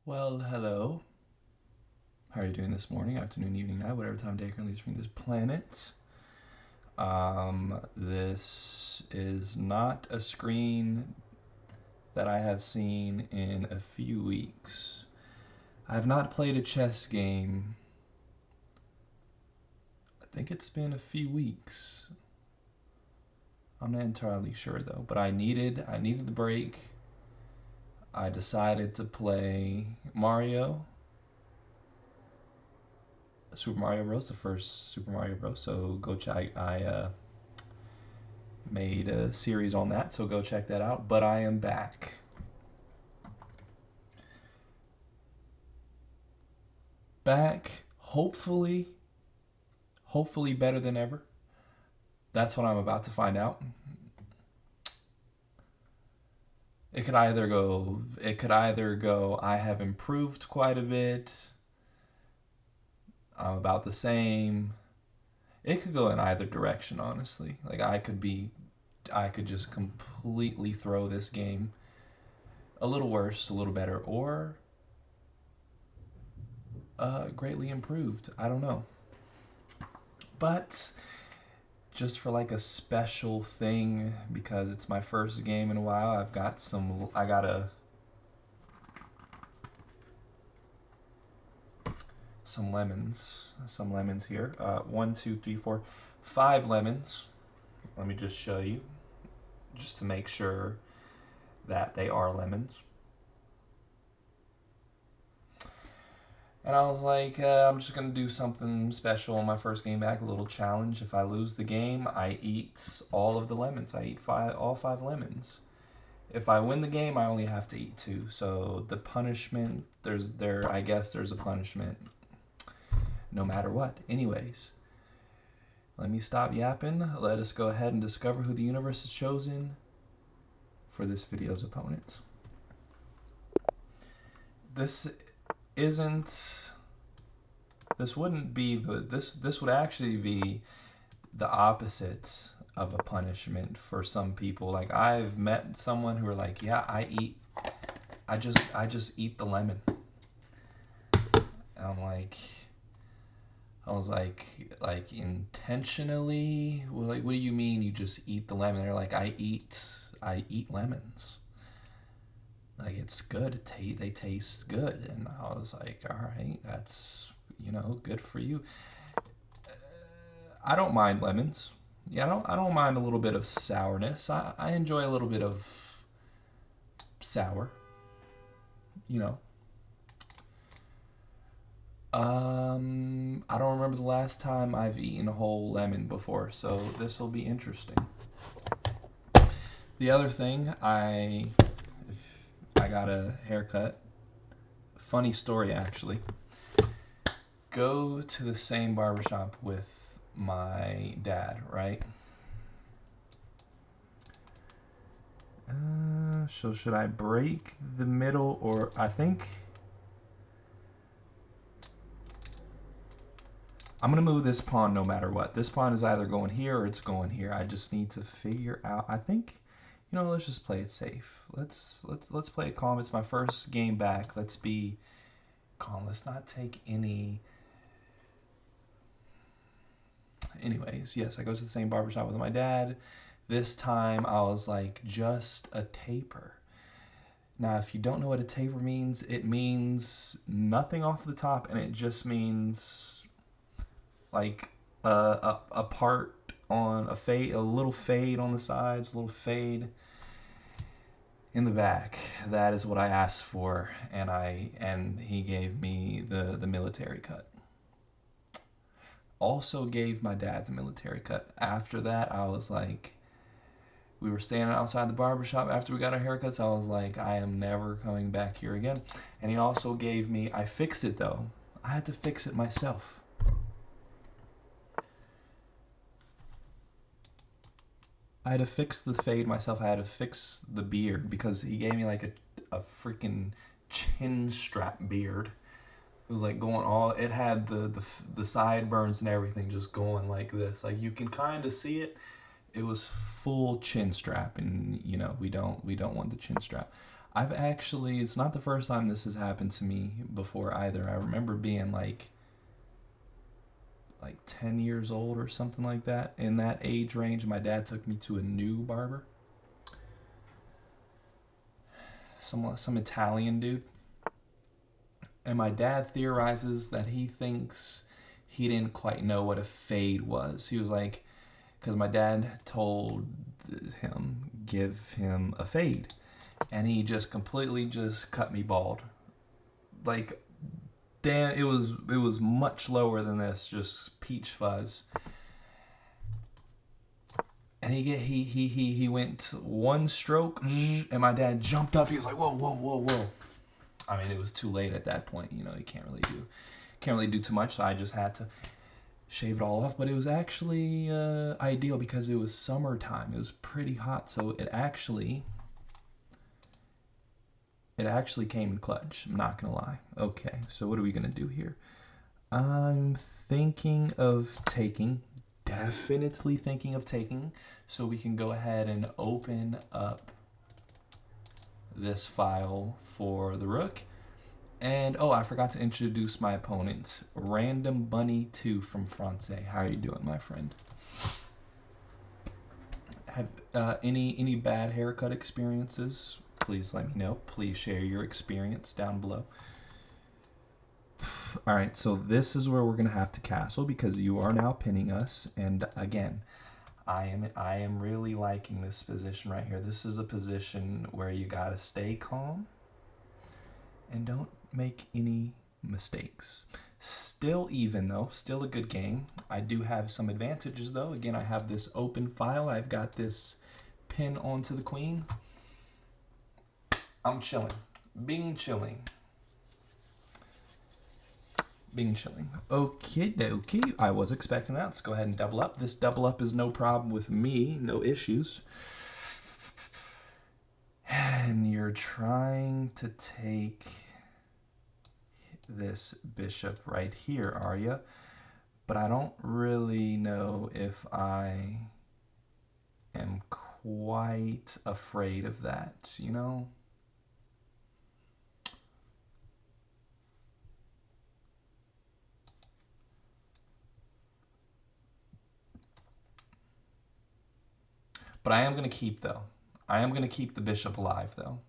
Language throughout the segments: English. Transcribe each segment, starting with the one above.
Well, hello. How are you doing this morning, afternoon, evening, night, whatever time of day currently is from this planet? This is not a screen that I have seen in a few weeks. I have not played a chess game. I think it's been a few weeks. I'm not entirely sure though, but I needed the break. I decided to play Super Mario Bros. The first Super Mario Bros. So go check. I made a series on that, so go check that out. But I am back. Back, hopefully better than ever. That's what I'm about to find out. It could either go I have improved quite a bit. I'm about the same. It could go in either direction, honestly. Like I could just completely throw this game a little worse, a little better, or greatly improved. I don't know. But just for like a special thing, because it's my first game in a while, I got some lemons here. One, two, three, four, 5 lemons. Let me just show you, just to make sure that they are lemons. And I was like, I'm just gonna do something special on my first game back, a little challenge. If I lose the game, I eat all of the lemons. I eat all 5 lemons. If I win the game, I only have to eat 2. So the punishment, I guess there's a punishment, no matter what. Anyways, let me stop yapping. Let us go ahead and discover who the universe has chosen for this video's opponents. This isn't this wouldn't be this would actually be the opposite of a punishment for some people. Like, I've met someone who are like, yeah, I just eat the lemon. And I was like intentionally. Well, like, what do you mean you just eat the lemon? They're like, I eat lemons. Like, it's good. They taste good, and I was like, all right, that's good for you. I don't mind lemons. Yeah, I don't mind a little bit of sourness. I enjoy a little bit of sour. You know. I don't remember the last time I've eaten a whole lemon before, so this will be interesting. The other thing, I got a haircut. Funny story, actually. Go to the same barbershop with my dad, right? So should I break the middle, or I think I'm gonna move this pawn no matter what. This pawn is either going here or it's going here. I just need to figure out. I think, let's just play it safe. Let's play it calm. It's my first game back. Let's be calm. Let's not take any. Anyways, yes, I go to the same barbershop with my dad. This time I was like, just a taper. Now, if you don't know what a taper means, it means nothing off the top, and it just means like a part on a fade, a little fade on the sides, a little fade in the back. That is what I asked for, and he gave me the military cut. Also gave my dad the military cut. After that, I was like, we were standing outside the barbershop after we got our haircuts. I was like, I am never coming back here again. And he also gave me, I fixed it though. I had to fix it myself. I had to fix the fade myself. I had to fix the beard because he gave me like a freaking chin strap beard. It was like going all. It had the sideburns and everything just going like this. Like, you can kind of see it. It was full chin strap, and we don't want the chin strap. I've actually, it's not the first time this has happened to me before either. I remember being like 10 years old or something like that. In that age range, my dad took me to a new barber. Some Italian dude. And my dad theorizes that he thinks he didn't quite know what a fade was. He was like, because my dad told him, give him a fade. And he just completely just cut me bald. Like, damn, it was much lower than this, just peach fuzz. And he went one stroke, and my dad jumped up. He was like, whoa, whoa, whoa, whoa. I mean, it was too late at that point. You know, you can't really do too much. So I just had to shave it all off. But it was actually ideal because it was summertime. It was pretty hot, so it actually came in clutch. I'm not gonna lie. Okay, so what are we gonna do here? I'm thinking of taking. Definitely thinking of taking. So we can go ahead and open up this file for the rook. And oh, I forgot to introduce my opponent, Random Bunny 2 from France. How are you doing, my friend? Have any bad haircut experiences? Please let me know. Please share your experience down below. All right, so this is where we're gonna have to castle because you are now pinning us. And again, I am really liking this position right here. This is a position where you gotta stay calm and don't make any mistakes. Still even though, still a good game. I do have some advantages though. Again, I have this open file. I've got this pin onto the queen. I'm chilling. Bing chilling. Bing chilling. Okay, dokie. I was expecting that. Let's go ahead and double up. This double up is no problem with me. No issues. And you're trying to take this bishop right here, are you? But I don't really know if I am quite afraid of that, you know? But I am going to keep, though. I am going to keep the bishop alive, though.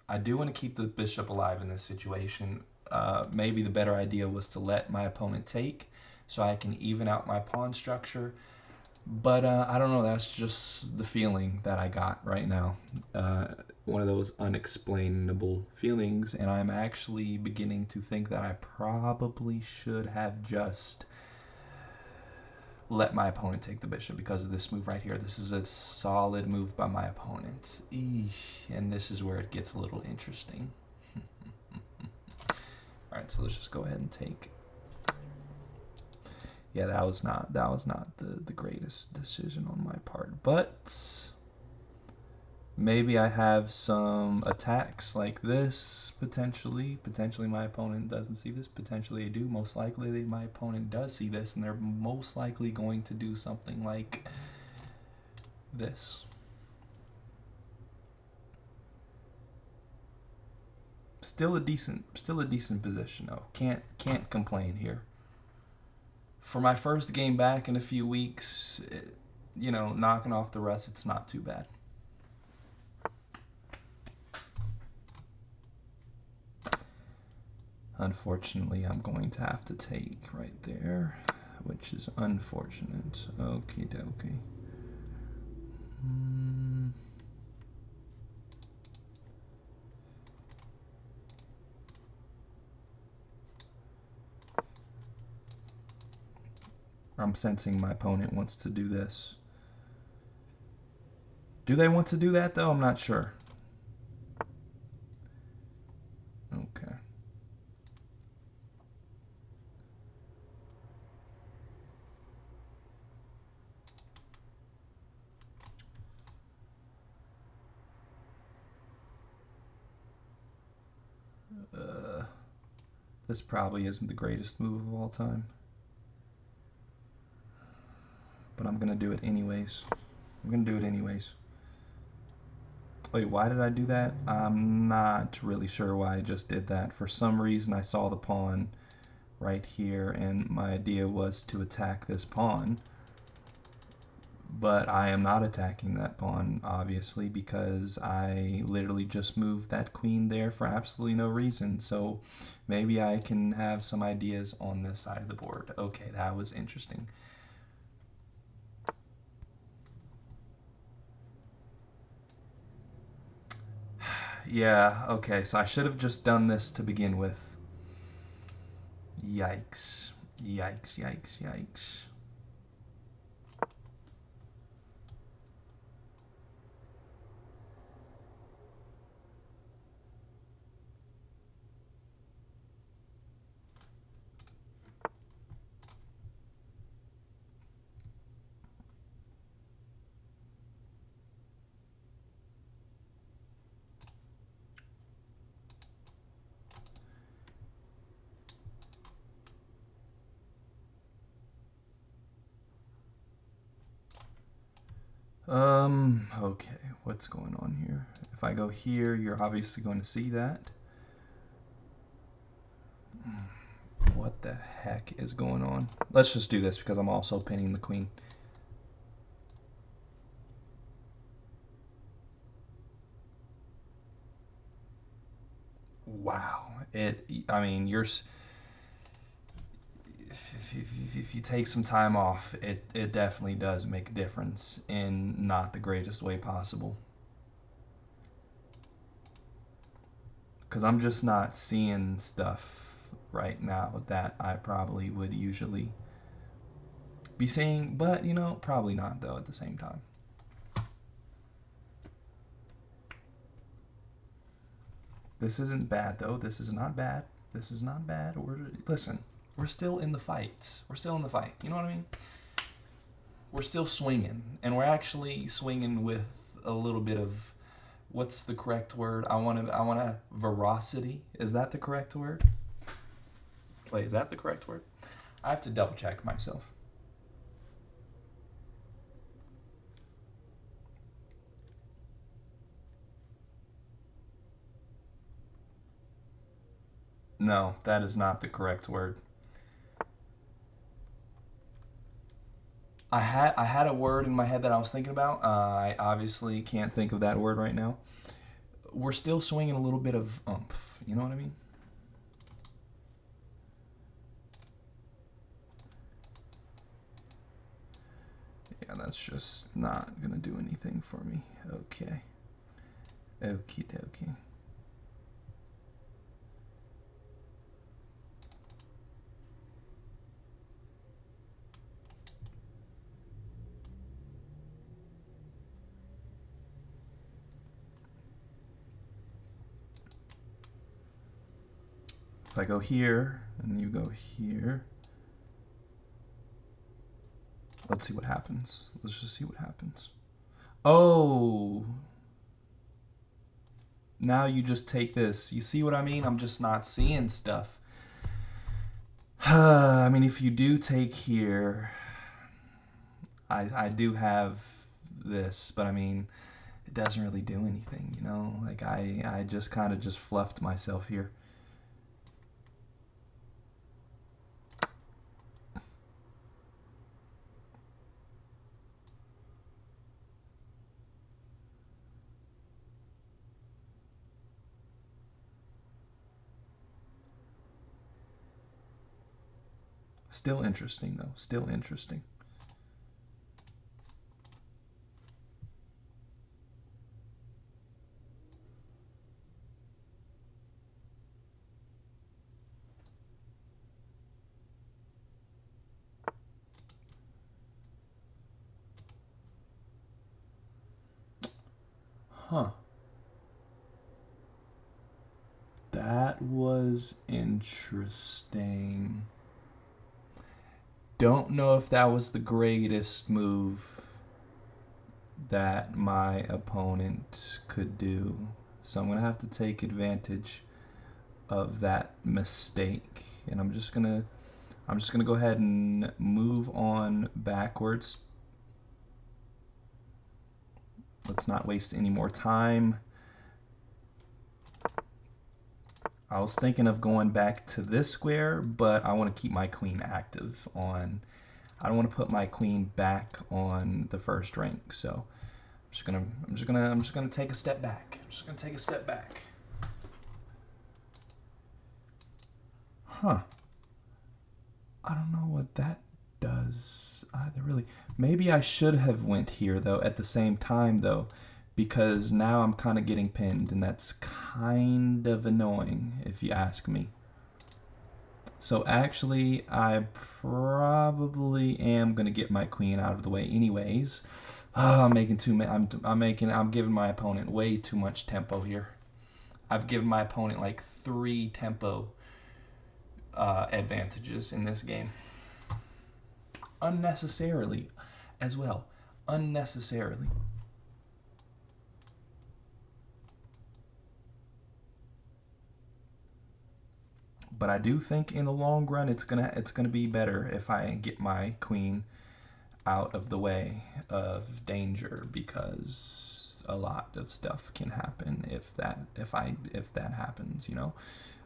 I do want to keep the bishop alive in this situation. Maybe the better idea was to let my opponent take so I can even out my pawn structure. But I don't know. That's just the feeling that I got right now. One of those unexplainable feelings. And I'm actually beginning to think that I probably should have just let my opponent take the bishop because of this move right here. This is a solid move by my opponent. Eesh. And this is where it gets a little interesting. Alright, so let's just go ahead and take. Yeah, that was not the greatest decision on my part. But maybe I have some attacks like this, potentially. Potentially my opponent doesn't see this. Potentially they do. Most likely my opponent does see this, and they're most likely going to do something like this. Still a decent position though. Can't complain here. For my first game back in a few weeks, you know, knocking off the rest, it's not too bad. Unfortunately, I'm going to have to take right there, which is unfortunate. Okie dokie. I'm sensing my opponent wants to do this. Do they want to do that, though? I'm not sure. Okay. This probably isn't the greatest move of all time. But I'm going to do it anyways. Wait, why did I do that? I'm not really sure why I just did that. For some reason, I saw the pawn right here, and my idea was to attack this pawn. But I am not attacking that pawn, obviously, because I literally just moved that queen there for absolutely no reason. So maybe I can have some ideas on this side of the board. Okay, that was interesting. Yeah, okay, so I should have just done this to begin with. Yikes. Yikes, yikes, yikes. Okay, what's going on here? If I go here, you're obviously going to see that. What the heck is going on? Let's just do this because I'm also pinning the queen. Wow. I mean, if you take some time off, it definitely does make a difference in not the greatest way possible. Because I'm just not seeing stuff right now that I probably would usually be seeing, but you know, probably not though at the same time. This isn't bad though. This is not bad. This is not bad. Listen, we're still in the fight. We're still in the fight. You know what I mean? We're still swinging, and we're actually swinging with a little bit of, what's the correct word? I want a veracity. Is that the correct word? Wait, is that the correct word? I have to double check myself. No, that is not the correct word. I had a word in my head that I was thinking about. I obviously can't think of that word right now. We're still swinging a little bit of oomph. You know what I mean? Yeah, that's just not gonna do anything for me. Okay. Okie dokie. If I go here and you go here, let's see what happens. Let's just see what happens. Oh, now you just take this. You see what I mean? I'm just not seeing stuff. I mean, if you do take here, I do have this, but I mean, it doesn't really do anything, you know? Like, I just kind of just fluffed myself here. Still interesting, though. Still interesting. Huh. That was interesting. Don't know if that was the greatest move that my opponent could do. So I'm going to have to take advantage of that mistake, and I'm just going to go ahead and move on backwards. Let's not waste any more time. I was thinking of going back to this square, but I want to keep my queen active on. I don't want to put my queen back on the first rank, so I'm just gonna take a step back. I'm just gonna take a step back. Huh. I don't know what that does either, really. Maybe I should have went here though at the same time though, because now I'm kind of getting pinned, and that's kind of annoying if you ask me. So actually, I probably am gonna get my queen out of the way anyways. I'm making I'm giving my opponent way too much tempo here. I've given my opponent like 3 tempo advantages in this game. Unnecessarily as well. Unnecessarily. But I do think in the long run it's gonna be better if I get my queen out of the way of danger, because a lot of stuff can happen if that happens, you know.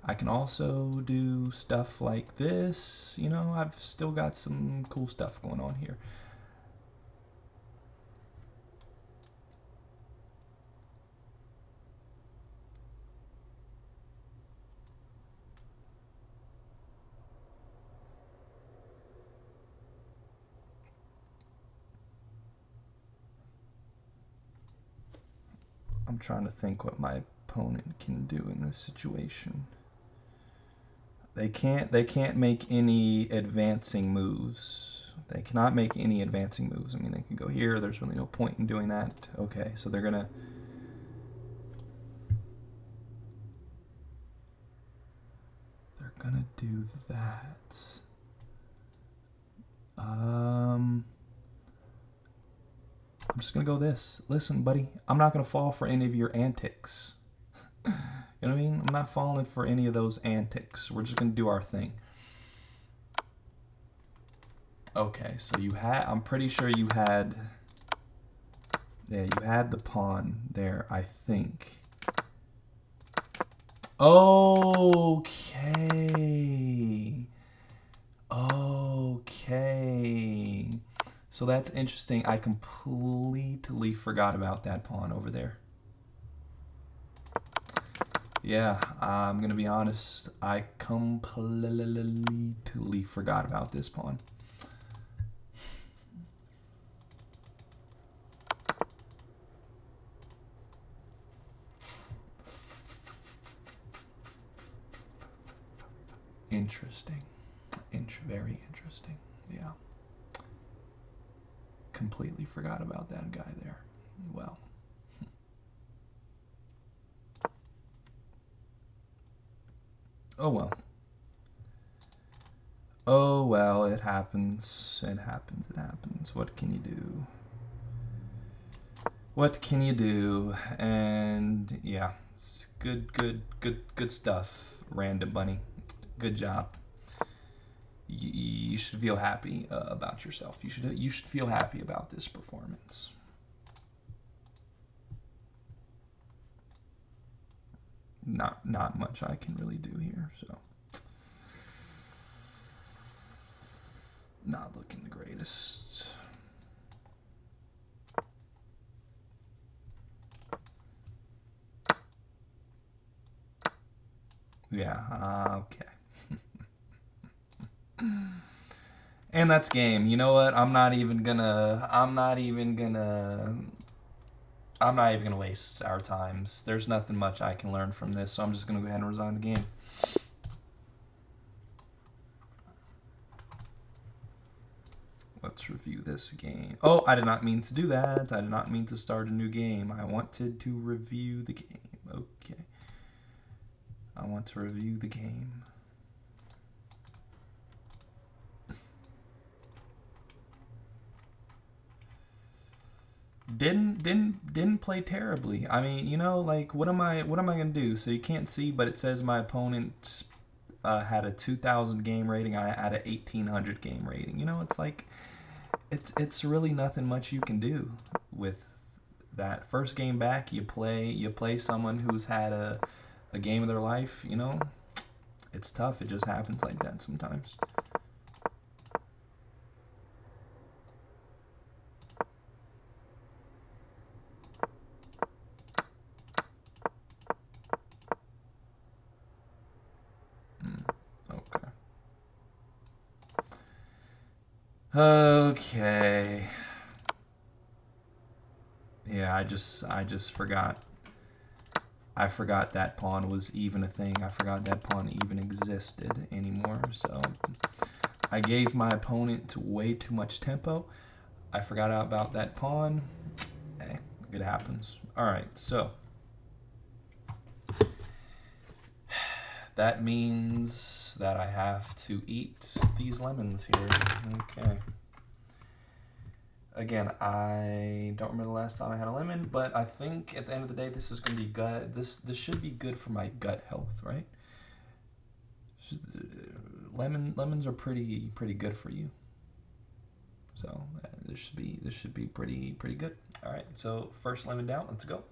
I can also do stuff like this, you know. I've still got some cool stuff going on here. I'm trying to think what my opponent can do in this situation. They can't make any advancing moves. They cannot make any advancing moves. I mean, they can go here. There's really no point in doing that. Okay, so they're gonna do that. I'm just gonna go this. Listen, buddy, I'm not gonna fall for any of your antics. You know what I mean? I'm not falling for any of those antics. We're just gonna do our thing. Okay, so I'm pretty sure you had, yeah, you had the pawn there, I think. Okay. Okay. So that's interesting. I completely forgot about that pawn over there. Yeah, I'm gonna be honest. I completely forgot about this pawn. Interesting. Very interesting. Yeah. Completely forgot about that guy there. Well. Oh well. Oh well, it happens. It happens. It happens. What can you do? What can you do? And yeah, it's good stuff, Random Bunny. Good job. You should feel happy about yourself. You should feel happy about this performance. Not much I can really do here, so not looking the greatest. Yeah, okay. And that's game. You know what? I'm not even gonna waste our times. There's nothing much I can learn from this, so I'm just gonna go ahead and resign the game. Let's review this game. Oh, I did not mean to do that. I did not mean to start a new game. I wanted to review the game. Okay. I want to review the game. Didn't play terribly. I mean, you know, like what am I gonna do? So you can't see, but it says my opponent had a 2,000 game rating. I had a 1,800 game rating. You know, it's like it's really nothing much you can do with That first game back, you play someone who's had a game of their life, you know? It's tough. It just happens like that sometimes. Okay. Okay. Yeah, I just forgot. I forgot that pawn was even a thing. I forgot that pawn even existed anymore. So I gave my opponent way too much tempo. I forgot about that pawn. Hey, it happens. All right, so that means that I have to eat these lemons here. Okay. Again, I don't remember the last time I had a lemon, but I think at the end of the day, this is going to be good. This should be good for my gut health, right? Lemons are pretty good for you. So this should be pretty good. All right, so first lemon down. Let's go.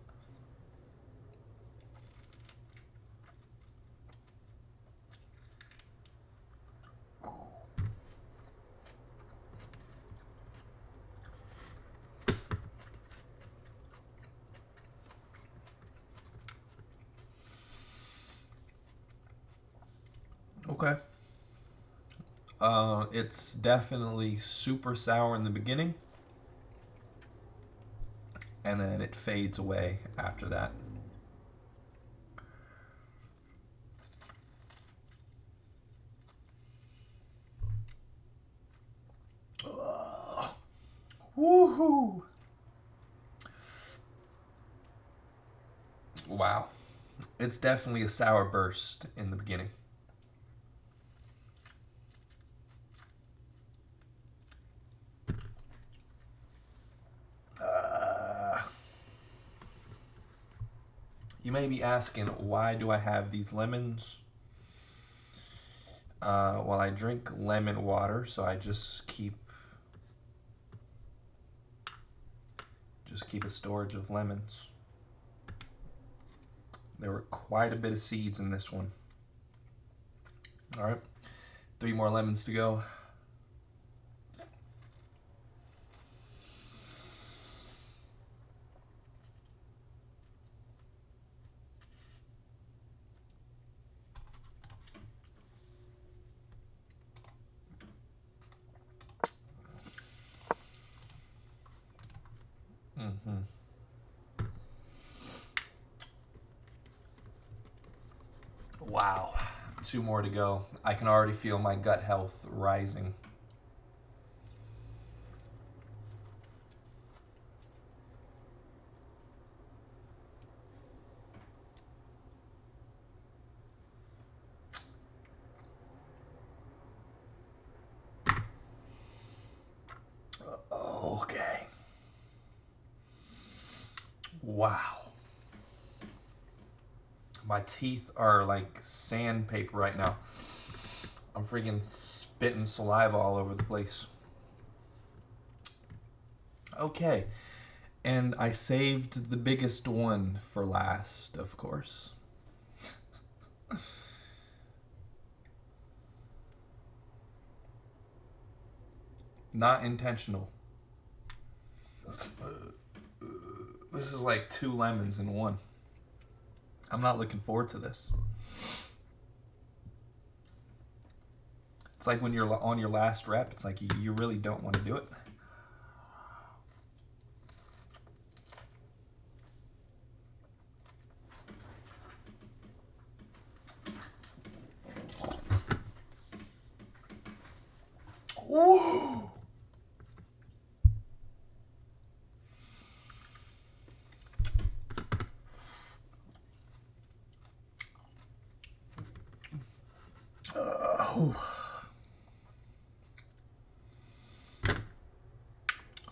Okay. It's definitely super sour in the beginning, and then it fades away after that. Woohoo! Wow. It's definitely a sour burst in the beginning. You may be asking, why do I have these lemons? Well, I drink lemon water, so I just keep a storage of lemons. There were quite a bit of seeds in this one. All right, 3 more lemons to go. Wow, 2 more to go. I can already feel my gut health rising. Okay. Wow. My teeth are like sandpaper right now. I'm freaking spitting saliva all over the place. Okay. And I saved the biggest one for last, of course. Not intentional. This is like 2 lemons in one. I'm not looking forward to this. It's like when you're on your last rep, it's like you really don't want to do it. Woo!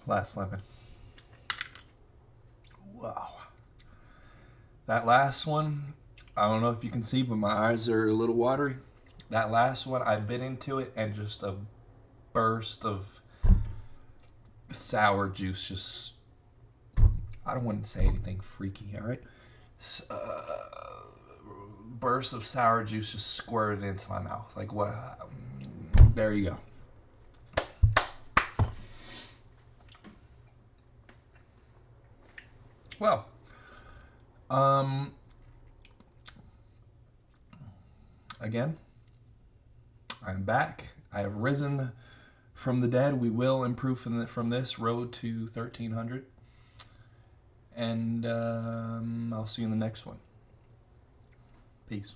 Last lemon. Wow. That last one, I don't know if you can see, but my eyes are a little watery. That last one, I bit into it and just a burst of sour juice just I don't want to say anything freaky, all right? Burst of sour juice just squirted into my mouth. Like, what? There you go. Well, again, I'm back. I have risen from the dead. We will improve from this road to 1300. And I'll see you in the next one. Peace.